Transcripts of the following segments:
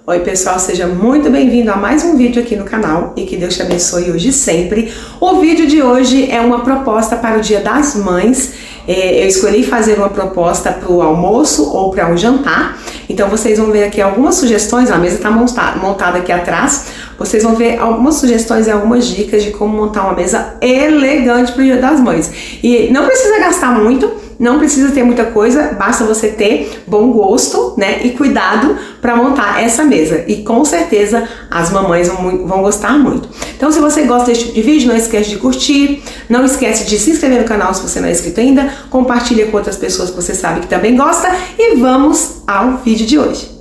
Oi pessoal, seja muito bem-vindo a mais um vídeo aqui no canal e que Deus te abençoe hoje e sempre. O vídeo de hoje é uma proposta para o Dia das Mães. Eu escolhi fazer uma proposta para o almoço ou para um jantar. Então vocês vão ver aqui algumas sugestões, a mesa está montada aqui atrás. Vocês vão ver algumas sugestões e algumas dicas de como montar uma mesa elegante para o Dia das Mães. E não precisa gastar muito, não precisa ter muita coisa, basta você ter bom gosto, né, e cuidado para montar essa mesa. E com certeza as mamães vão gostar muito. Então, se você gosta desse tipo de vídeo, não esquece de curtir, não esquece de se inscrever no canal se você não é inscrito ainda, compartilha com outras pessoas que você sabe que também gosta e vamos ao vídeo de hoje.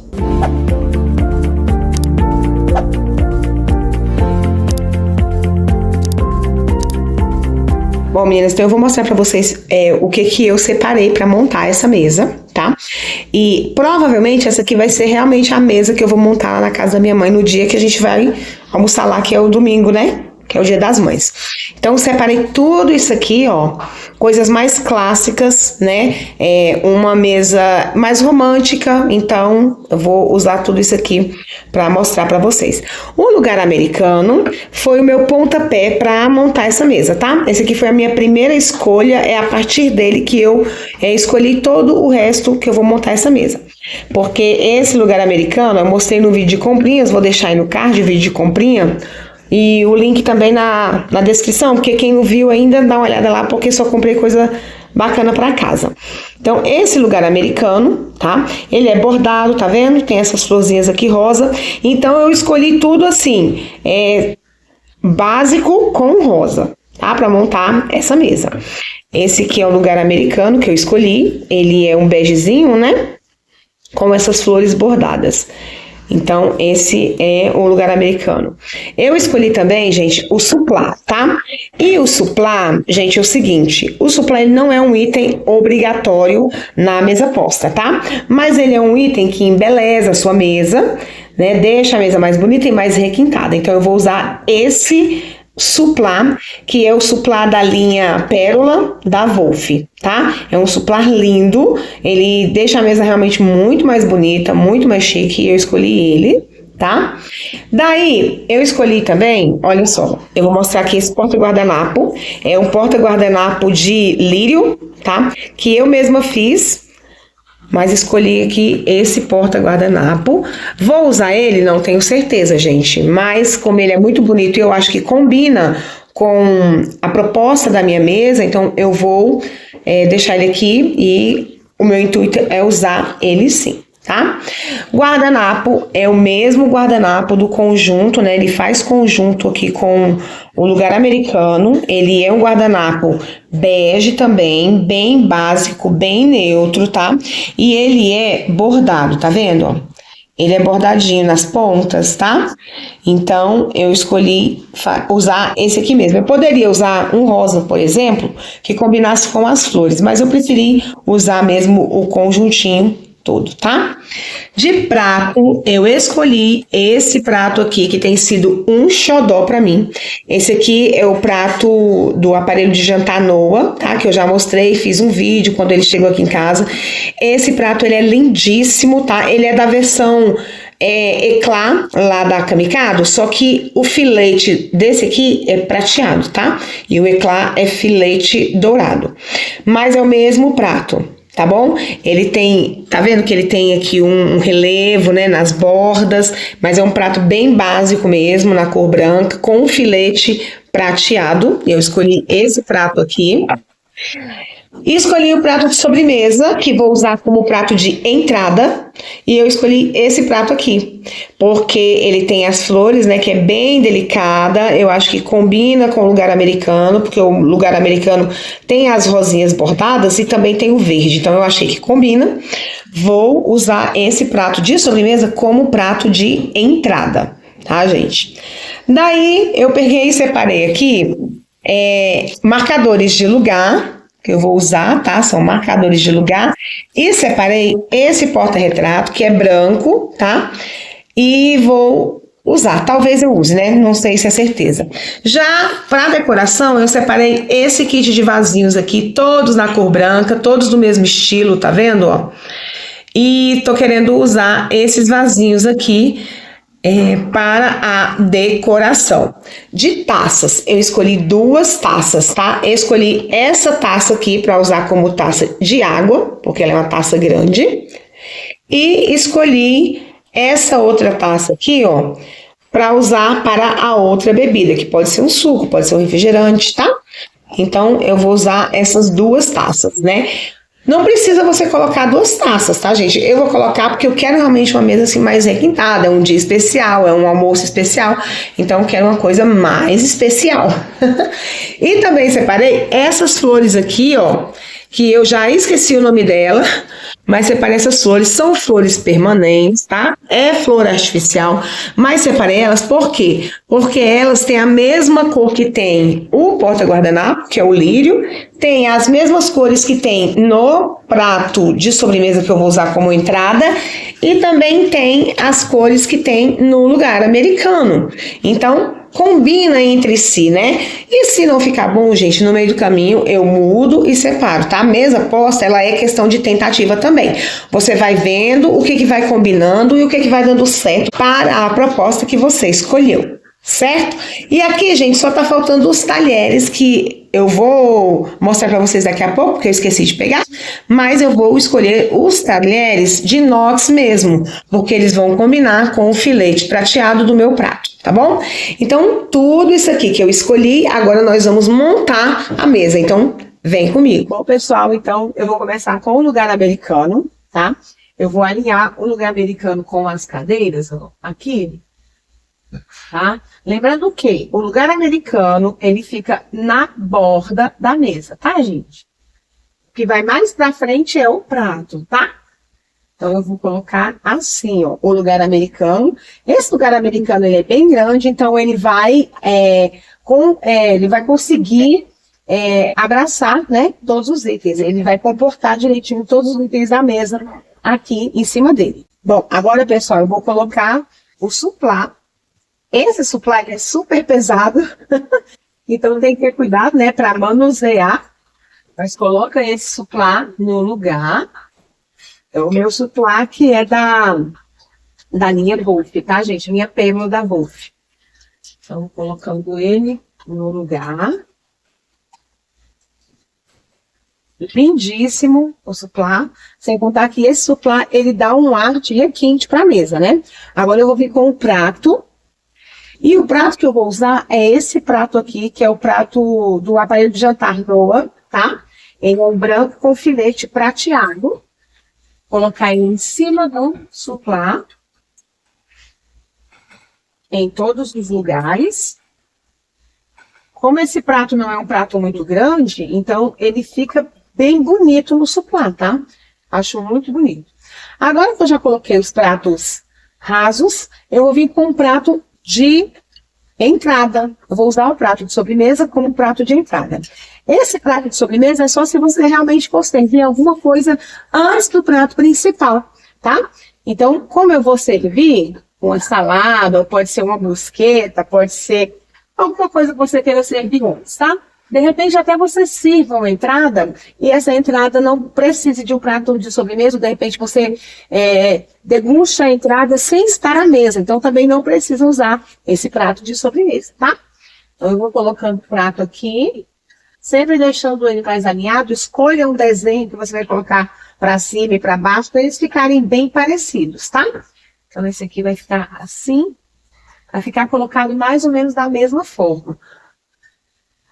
Bom, meninas, então eu vou mostrar pra vocês o que eu separei pra montar essa mesa, tá? E provavelmente essa aqui vai ser realmente a mesa que eu vou montar lá na casa da minha mãe no dia que a gente vai almoçar lá, que é o domingo, né? Que é o Dia das Mães. Então, eu separei tudo isso aqui, ó, coisas mais clássicas, né? Uma mesa mais romântica, então eu vou usar tudo isso aqui para mostrar para vocês. O lugar americano foi o meu pontapé para montar essa mesa, tá? Esse aqui foi a minha primeira escolha, é a partir dele que eu escolhi todo o resto que eu vou montar essa mesa. Porque esse lugar americano, eu mostrei no vídeo de comprinhas, vou deixar aí no card o vídeo de comprinha, e o link também na descrição, porque quem não viu ainda, dá uma olhada lá, porque só comprei coisa bacana para casa. Então, esse lugar americano, tá? Ele é bordado, tá vendo? Tem essas florzinhas aqui rosa. Então, eu escolhi tudo assim, básico com rosa, tá? Para montar essa mesa. Esse aqui é o lugar americano que eu escolhi. Ele é um begezinho, né? Com essas flores bordadas. Então, esse é o lugar americano. Eu escolhi também, gente, o suplá, tá? E o suplá, gente, é o seguinte, o suplá ele não é um item obrigatório na mesa posta, tá? Mas ele é um item que embeleza a sua mesa, né? Deixa a mesa mais bonita e mais requintada. Então, eu vou usar esse suplá, que é o suplá da linha Pérola da Wolf, tá? É um suplá lindo, ele deixa a mesa realmente muito mais bonita, muito mais chique, e eu escolhi ele, tá? Daí, eu escolhi também, olha só, eu vou mostrar aqui esse porta-guardanapo, é um porta-guardanapo de lírio, tá? Que eu mesma fiz, mas escolhi aqui esse porta-guardanapo. Vou usar ele? Não tenho certeza, gente. Mas como ele é muito bonito e eu acho que combina com a proposta da minha mesa, então eu vou deixar ele aqui e o meu intuito é usar ele sim, tá? Guardanapo é o mesmo guardanapo do conjunto, né? Ele faz conjunto aqui com o lugar americano. Ele é um guardanapo bege também, bem básico, bem neutro, tá? E ele é bordado, tá vendo, ó? Ele é bordadinho nas pontas, tá? Então, eu escolhi usar esse aqui mesmo. Eu poderia usar um rosa, por exemplo, que combinasse com as flores, mas eu preferi usar mesmo o conjuntinho todo, tá? De prato, eu escolhi esse prato aqui, que tem sido um xodó pra mim. Esse aqui é o prato do aparelho de jantar Noah, tá? Que eu já mostrei, fiz um vídeo quando ele chegou aqui em casa. Esse prato, ele é lindíssimo, tá? Ele é da versão eclá, lá da Kamikado, só que o filete desse aqui é prateado, tá? E o eclá é filete dourado. Mas é o mesmo prato. Tá bom? Ele tem, tá vendo que ele tem aqui um relevo, né, nas bordas, mas é um prato bem básico mesmo, na cor branca, com um filete prateado. Eu escolhi esse prato aqui. E escolhi o prato de sobremesa, que vou usar como prato de entrada, e eu escolhi esse prato aqui, porque ele tem as flores, né, que é bem delicada, eu acho que combina com o lugar americano, porque o lugar americano tem as rosinhas bordadas e também tem o verde, então eu achei que combina. Vou usar esse prato de sobremesa como prato de entrada, tá, gente? Daí, eu peguei e separei aqui marcadores de lugar, que eu vou usar, tá? São marcadores de lugar. E separei esse porta-retrato, que é branco, tá? E vou usar. Talvez eu use, né? Não sei se é certeza. Já para decoração, eu separei esse kit de vasinhos aqui, todos na cor branca, todos do mesmo estilo, tá vendo, ó? E tô querendo usar esses vasinhos aqui para a decoração. De taças, eu escolhi 2 taças, tá? Eu escolhi essa taça aqui para usar como taça de água, porque ela é uma taça grande. E escolhi essa outra taça aqui, ó, para usar para a outra bebida, que pode ser um suco, pode ser um refrigerante, tá? Então, eu vou usar essas 2 taças, né? Não precisa você colocar 2 taças, tá, gente? Eu vou colocar porque eu quero realmente uma mesa assim mais requintada, é um dia especial, é um almoço especial, então eu quero uma coisa mais especial. E também separei essas flores aqui, ó, que eu já esqueci o nome dela, mas separei essas flores, são flores permanentes, tá? É flor artificial, mas separei elas por quê? Porque elas têm a mesma cor que tem o porta-guardanapo, que é o lírio, tem as mesmas cores que tem no prato de sobremesa que eu vou usar como entrada, e também tem as cores que tem no lugar americano. Então, combina entre si, né? E se não ficar bom, gente, no meio do caminho eu mudo e separo, tá? A mesa posta, ela é questão de tentativa também. Você vai vendo o que vai combinando e o que vai dando certo para a proposta que você escolheu, certo? E aqui, gente, só tá faltando os talheres que eu vou mostrar para vocês daqui a pouco, porque eu esqueci de pegar, mas eu vou escolher os talheres de inox mesmo, porque eles vão combinar com o filete prateado do meu prato, tá bom? Então, tudo isso aqui que eu escolhi, agora nós vamos montar a mesa, então vem comigo. Bom, pessoal, então eu vou começar com o lugar americano, tá? Eu vou alinhar o lugar americano com as cadeiras, ó, aqui, tá? Lembrando que o lugar americano, ele fica na borda da mesa, tá, gente? O que vai mais pra frente é o prato, tá? Então, eu vou colocar assim, ó, o lugar americano. Esse lugar americano, ele é bem grande, então ele vai, ele vai conseguir abraçar, né, todos os itens. Ele vai comportar direitinho todos os itens da mesa aqui em cima dele. Bom, agora, pessoal, eu vou colocar o suplá. Esse suplá é super pesado, então tem que ter cuidado, né, para manusear. Mas coloca esse suplá no lugar. É o meu suplá que é da linha Wolf, tá, gente? Minha pêmula da Wolf. Então, colocando ele no lugar. Lindíssimo o suplá. Sem contar que esse suplá, ele dá um ar de requinte para a mesa, né? Agora eu vou vir com o prato. E o prato que eu vou usar é esse prato aqui, que é o prato do aparelho de jantar Noah, tá? Ele é um branco com filete prateado. Colocar ele em cima do suplá. Em todos os lugares. Como esse prato não é um prato muito grande, então ele fica bem bonito no suplá, tá? Acho muito bonito. Agora que eu já coloquei os pratos rasos, eu vou vir com um prato de entrada. Eu vou usar o prato de sobremesa como prato de entrada. Esse prato de sobremesa é só se você realmente for servir alguma coisa antes do prato principal, tá? Então, como eu vou servir uma salada, ou pode ser uma brusqueta, pode ser alguma coisa que você queira servir antes, tá? De repente, até você sirva uma entrada, e essa entrada não precise de um prato de sobremesa, de repente você degusta a entrada sem estar à mesa, então também não precisa usar esse prato de sobremesa, tá? Então, eu vou colocando o prato aqui, sempre deixando ele mais alinhado. Escolha um desenho que você vai colocar para cima e para baixo, para eles ficarem bem parecidos, tá? Então, esse aqui vai ficar assim, vai ficar colocado mais ou menos da mesma forma.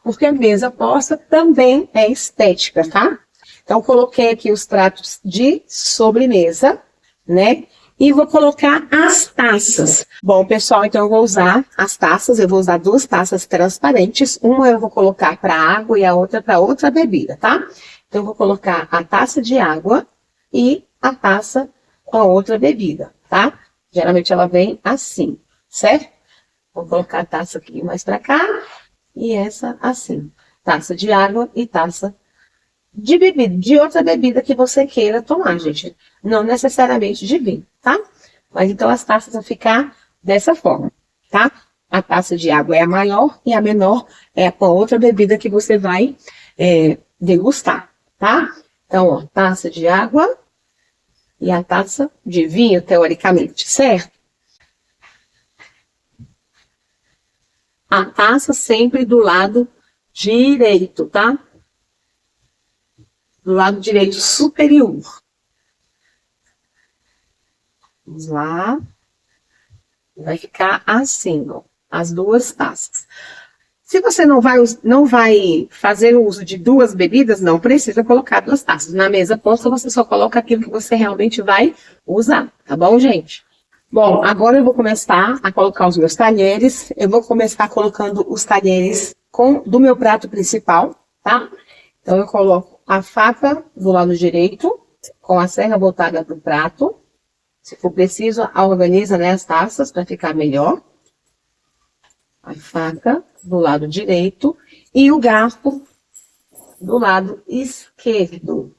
Porque a mesa posta também é estética, tá? Então, coloquei aqui os pratos de sobremesa, né? E vou colocar as taças. Bom, pessoal, então eu vou usar as taças. Eu vou usar 2 taças transparentes. Uma eu vou colocar para água e a outra para outra bebida, tá? Então, eu vou colocar a taça de água e a taça com a outra bebida, tá? Geralmente ela vem assim, certo? Vou colocar a taça aqui mais para cá. E essa assim, taça de água e taça de bebida, de outra bebida que você queira tomar, gente. Não necessariamente de vinho, tá? Mas então as taças vão ficar dessa forma, tá? A taça de água é a maior e a menor é com a outra bebida que você vai degustar, tá? Então, ó, taça de água e a taça de vinho, teoricamente, certo? A taça sempre do lado direito, tá? Do lado direito superior. Vamos lá. Vai ficar assim, ó, as duas taças. Se você não vai fazer o uso de duas bebidas, não precisa colocar duas taças. Na mesa posta, você só coloca aquilo que você realmente vai usar, tá bom, gente? Bom, agora eu vou começar a colocar os meus talheres. Eu vou começar colocando os talheres do meu prato principal, tá? Então, eu coloco a faca do lado direito, com a serra voltada para o prato. Se for preciso, organiza, né, as taças para ficar melhor. A faca do lado direito e o garfo do lado esquerdo.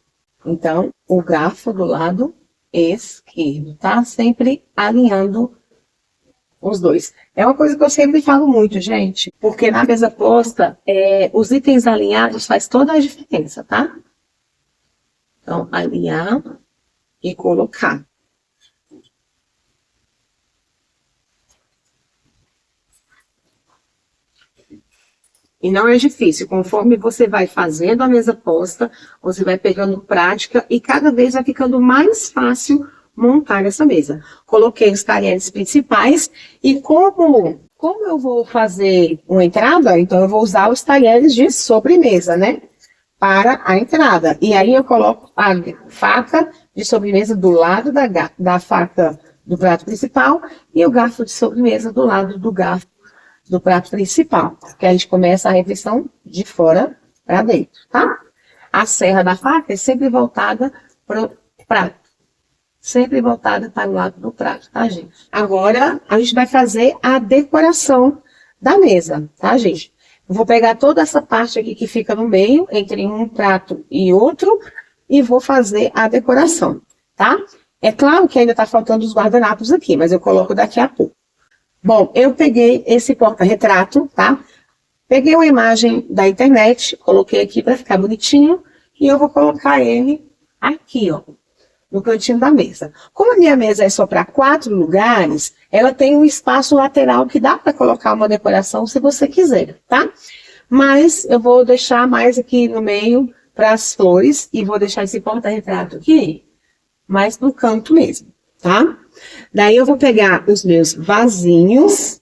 Então, o garfo do lado esquerdo, tá? Sempre alinhando os dois. É uma coisa que eu sempre falo muito, gente, porque na mesa posta, os itens alinhados faz toda a diferença, tá? Então, alinhar e colocar. E não é difícil, conforme você vai fazendo a mesa posta, você vai pegando prática e cada vez vai ficando mais fácil montar essa mesa. Coloquei os talheres principais e como eu vou fazer uma entrada, então eu vou usar os talheres de sobremesa, né? Para a entrada. E aí eu coloco a faca de sobremesa do lado da faca do prato principal e o garfo de sobremesa do lado do garfo do prato principal, que a gente começa a refeição de fora para dentro, tá? A serra da faca é sempre voltada para o prato. Sempre voltada para o lado do prato, tá, gente? Agora, a gente vai fazer a decoração da mesa, tá, gente? Eu vou pegar toda essa parte aqui que fica no meio, entre um prato e outro, e vou fazer a decoração, tá? É claro que ainda tá faltando os guardanapos aqui, mas eu coloco daqui a pouco. Bom, eu peguei esse porta-retrato, tá? Peguei uma imagem da internet, coloquei aqui para ficar bonitinho, e eu vou colocar ele aqui, ó, no cantinho da mesa. Como a minha mesa é só para 4 lugares, ela tem um espaço lateral que dá para colocar uma decoração se você quiser, tá? Mas eu vou deixar mais aqui no meio para as flores, e vou deixar esse porta-retrato aqui, mais no canto mesmo, tá? Daí eu vou pegar os meus vasinhos.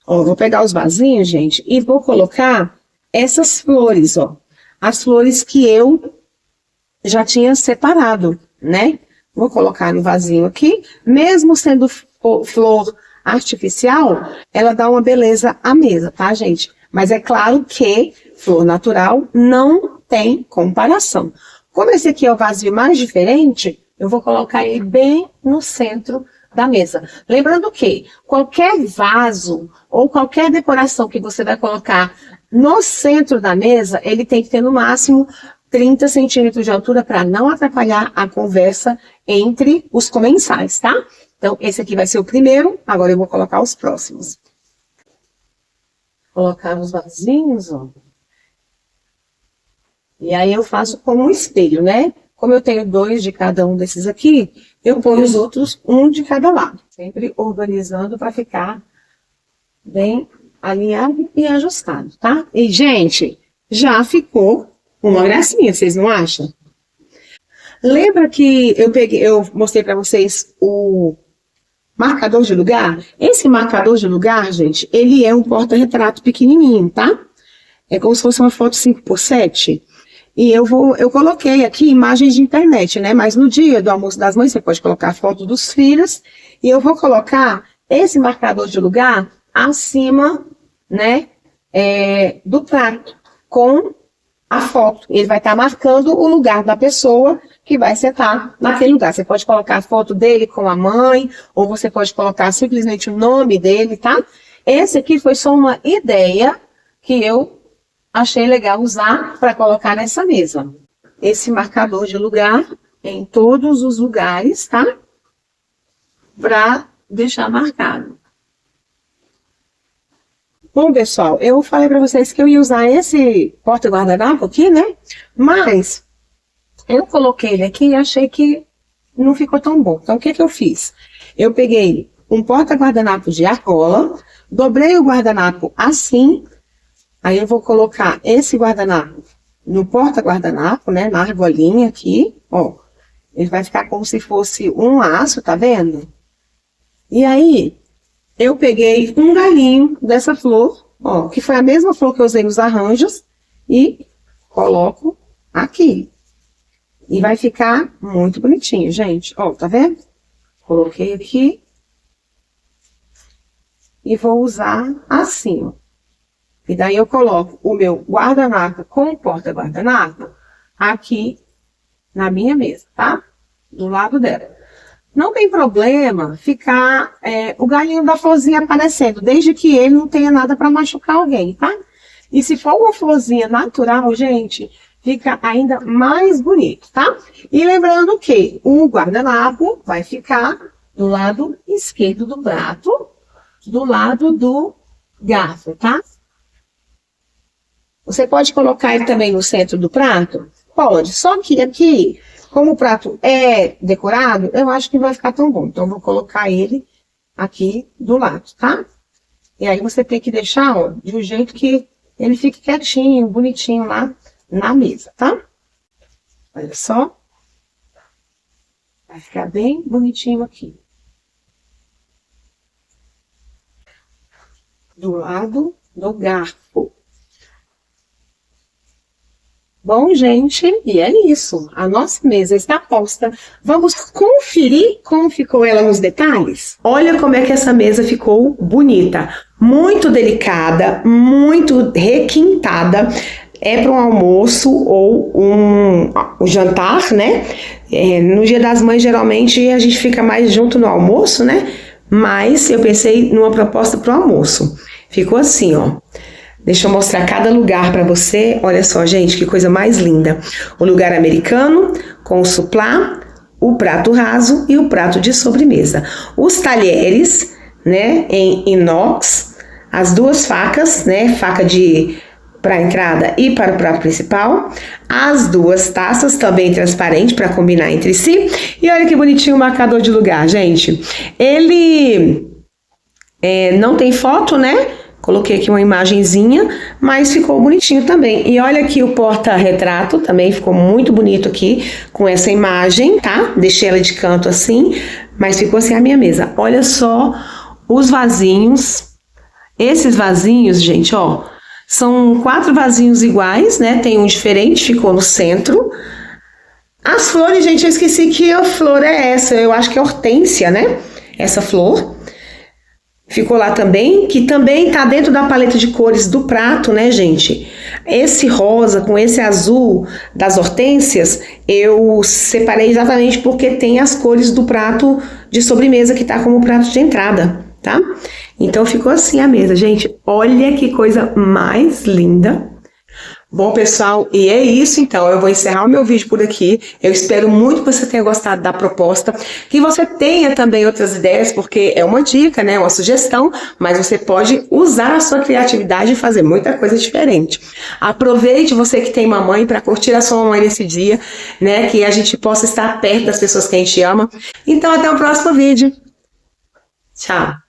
Ó, vou pegar os vasinhos, gente, e vou colocar essas flores, ó. As flores que eu já tinha separado, né? Vou colocar no vasinho aqui. Mesmo sendo flor artificial, ela dá uma beleza à mesa, tá, gente? Mas é claro que flor natural não tem comparação. Como esse aqui é o vasinho mais diferente, eu vou colocar ele bem no centro da mesa. Lembrando que qualquer vaso ou qualquer decoração que você vai colocar no centro da mesa, ele tem que ter no máximo 30 centímetros de altura para não atrapalhar a conversa entre os comensais, tá? Então, esse aqui vai ser o primeiro, agora eu vou colocar os próximos. Colocar os vasinhos, ó. E aí eu faço como um espelho, né? Como eu tenho 2 de cada um desses aqui, eu ponho os outros, um de cada lado. Sempre organizando para ficar bem alinhado e ajustado, tá? E, gente, já ficou uma gracinha, vocês não acham? Lembra que eu mostrei para vocês o marcador de lugar? Esse marcador de lugar, gente, ele é um porta-retrato pequenininho, tá? É como se fosse uma foto 5x7. E eu coloquei aqui imagens de internet, né? Mas no dia do almoço das mães, você pode colocar a foto dos filhos. E eu vou colocar esse marcador de lugar acima, né? Do prato, com a foto. Ele vai estar marcando o lugar da pessoa que vai sentar naquele lugar. Você pode colocar a foto dele com a mãe, ou você pode colocar simplesmente o nome dele, tá? Esse aqui foi só uma ideia que eu achei legal usar para colocar nessa mesa. Esse marcador de lugar em todos os lugares, tá? Para deixar marcado. Bom, pessoal, eu falei para vocês que eu ia usar esse porta-guardanapo aqui, né? Mas eu coloquei ele aqui e achei que não ficou tão bom. Então, o que eu fiz? Eu peguei um porta-guardanapo de argola, dobrei o guardanapo assim, aí eu vou colocar esse guardanapo no porta-guardanapo, né, na argolinha aqui, ó. Ele vai ficar como se fosse um laço, tá vendo? E aí, eu peguei um galinho dessa flor, ó, que foi a mesma flor que eu usei nos arranjos, e coloco aqui. E vai ficar muito bonitinho, gente. Ó, tá vendo? Coloquei aqui. E vou usar assim, ó. E daí eu coloco o meu guardanapo com o porta-guardanapo aqui na minha mesa, tá? Do lado dela. Não tem problema ficar o galinho da florzinha aparecendo, desde que ele não tenha nada para machucar alguém, tá? E se for uma florzinha natural, gente, fica ainda mais bonito, tá? E lembrando que o guardanapo vai ficar do lado esquerdo do prato, do lado do garfo, tá? Você pode colocar ele também no centro do prato? Pode, só que aqui, como o prato é decorado, eu acho que vai ficar tão bom. Então, eu vou colocar ele aqui do lado, tá? E aí, você tem que deixar, ó, de um jeito que ele fique quietinho, bonitinho lá na mesa, tá? Olha só. Vai ficar bem bonitinho aqui. Do lado do garfo. Bom, gente, e é isso. A nossa mesa está posta. Vamos conferir como ficou ela nos detalhes? Olha como é que essa mesa ficou bonita. Muito delicada, muito requintada. É para um almoço ou um jantar, né? No Dia das Mães, geralmente, a gente fica mais junto no almoço, né? Mas eu pensei numa proposta para o almoço. Ficou assim, ó. Deixa eu mostrar cada lugar para você. Olha só, gente, que coisa mais linda. O lugar americano com o suplá, o prato raso e o prato de sobremesa. Os talheres, né, em inox, as duas facas, né, faca para a entrada e para o prato principal. As duas taças também transparentes para combinar entre si. E olha que bonitinho o marcador de lugar, gente. Ele não tem foto, né? Coloquei aqui uma imagenzinha, mas ficou bonitinho também. E olha aqui o porta-retrato, também ficou muito bonito aqui, com essa imagem, tá? Deixei ela de canto assim, mas ficou assim a minha mesa. Olha só os vasinhos. Esses vasinhos, gente, ó, são 4 vasinhos iguais, né? Tem um diferente, ficou no centro. As flores, gente, eu esqueci que a flor é essa. Eu acho que é hortênsia, né? Essa flor. Ficou lá também, que também tá dentro da paleta de cores do prato, né, gente? Esse rosa com esse azul das hortênsias, eu separei exatamente porque tem as cores do prato de sobremesa que tá como prato de entrada, tá? Então ficou assim a mesa, gente. Olha que coisa mais linda. Bom, pessoal, e é isso então, eu vou encerrar o meu vídeo por aqui. Eu espero muito que você tenha gostado da proposta, que você tenha também outras ideias, porque é uma dica, né, uma sugestão, mas você pode usar a sua criatividade e fazer muita coisa diferente. Aproveite, você que tem mamãe, para curtir a sua mamãe nesse dia, né, que a gente possa estar perto das pessoas que a gente ama. Então, até o próximo vídeo. Tchau!